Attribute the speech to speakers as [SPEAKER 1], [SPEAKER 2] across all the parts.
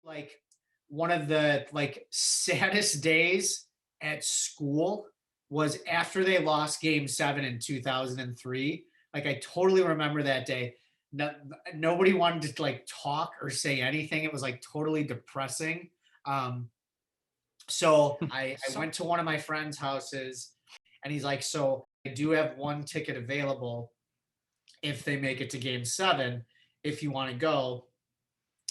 [SPEAKER 1] Like one of the like saddest days at school was after they lost game 7 in 2003. Like I totally remember that day. No, nobody wanted to like talk or say anything. It was like totally depressing. Um, so I
[SPEAKER 2] So
[SPEAKER 1] went to one of my friend's houses and he's like, so I do have one ticket available if they make it to game 7, if you want to go.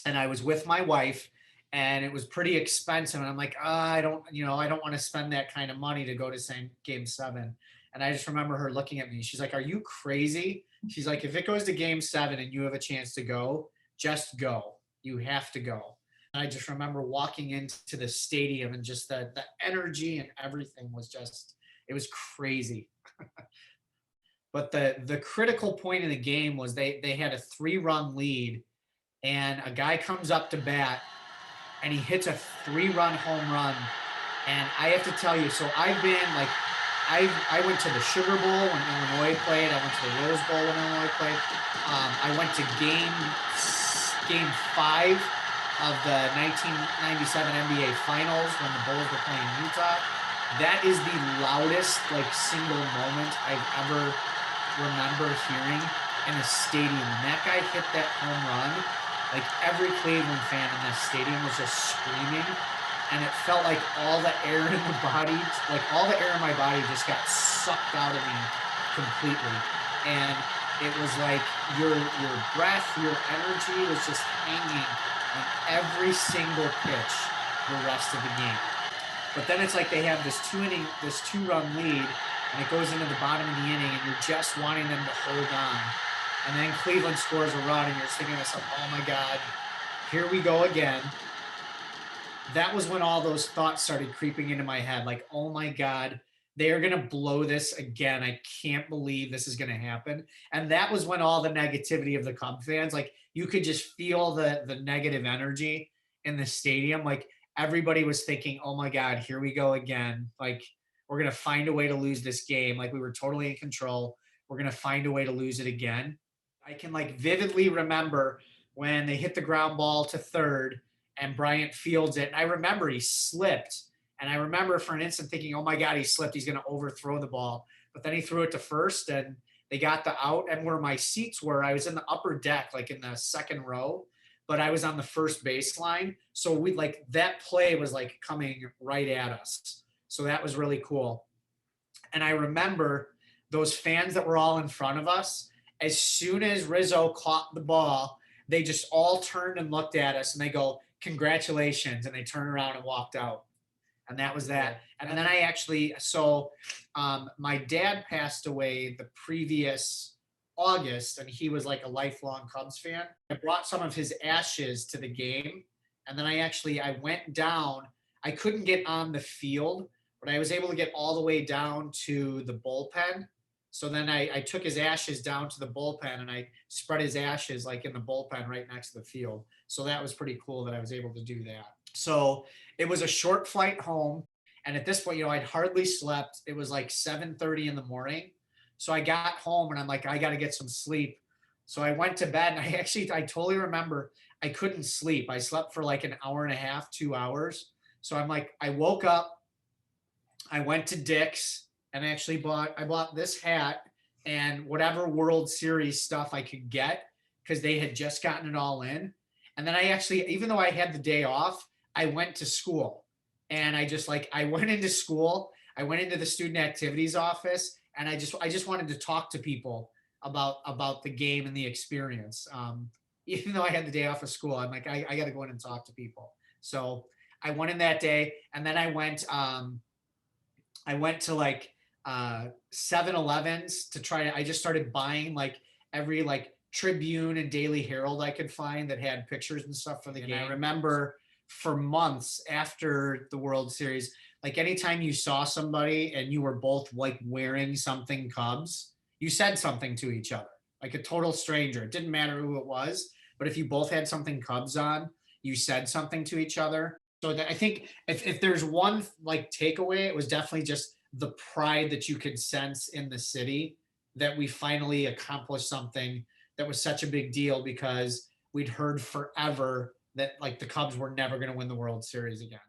[SPEAKER 1] And I was with my wife and it was pretty expensive. And I'm like, I don't, I don't want to spend that kind of money to go to game 7. And I just remember her looking at me. She's like, are you crazy? She's like, if it goes to game 7 and you have a chance to go, just go. You have to go. And I just remember walking into the stadium and just the energy and everything was just, it was crazy. But the critical point in the game was they had a 3-run lead and a guy comes up to bat and he hits a 3-run home run. And I have to tell you, so I've been like, I went to the Sugar Bowl when Illinois played. I went to the Rose Bowl when Illinois played. I went to game 5 of the 1997 NBA Finals when the Bulls were playing Utah. That is the loudest like single moment I've ever remember hearing in a stadium. When that guy hit that home run, like every Cleveland fan in that stadium was just screaming. And it felt like all the air in the body, like all the air in my body just got sucked out of me completely. And it was like your breath, your energy was just hanging on every single pitch the rest of the game. But then it's like they have this 2-run lead, and it goes into the bottom of the inning, and you're just wanting them to hold on. And then Cleveland scores a run, and you're just thinking to yourself, oh my God, here we go again. That was when all those thoughts started creeping into my head. Like, oh my God, they are going to blow this again. I can't believe this is going to happen. And that was when all the negativity of the Cub fans, like you could just feel the negative energy in the stadium. Like everybody was thinking, oh my God, here we go again. Like we're going to find a way to lose this game. Like we were totally in control. We're going to find a way to lose it again. I can like vividly remember when they hit the ground ball to third and Bryant fields it. And I remember he slipped. And I remember for an instant thinking, oh my God, he slipped. He's going to overthrow the ball. But then he threw it to first and they got the out. And where my seats were, I was in the upper deck, like in the second row, but I was on the first baseline. So we like that play was like coming right at us. So that was really cool. And I remember those fans that were all in front of us, as soon as Rizzo caught the ball, they just all turned and looked at us and they go, congratulations. And they turned around and walked out. And that was that. And then I actually, my dad passed away the previous August, and he was like a lifelong Cubs fan. I brought some of his ashes to the game. And then I went down. I couldn't get on the field, but I was able to get all the way down to the bullpen. So then I took his ashes down to the bullpen and I spread his ashes like in the bullpen right next to the field. So that was pretty cool that I was able to do that. So it was a short flight home. And at this point, I'd hardly slept. It was like 7:30 in the morning. So I got home and I'm like, I got to get some sleep. So I went to bed and I totally remember I couldn't sleep. I slept for like an hour and a half, 2 hours. So I'm like, I woke up, I went to Dick's and I bought this hat and whatever World Series stuff I could get because they had just gotten it all in. And then even though I had the day off, I went to school and I went into school. I went into the student activities office and I just wanted to talk to people about the game and the experience. Even though I had the day off of school, I'm like, I got to go in and talk to people. So I went in that day and then I went to like 7-Elevens to try to, I just started buying like every like Tribune and Daily Herald I could find that had pictures and stuff for the game. I remember for months after the World Series, like anytime you saw somebody and you were both like wearing something Cubs, you said something to each other, like a total stranger. It didn't matter who it was, but if you both had something Cubs on, you said something to each other. So I think if there's one like takeaway, it was definitely just the pride that you could sense in the city that we finally accomplished something that was such a big deal because we'd heard forever that like the Cubs were never going to win the World Series again.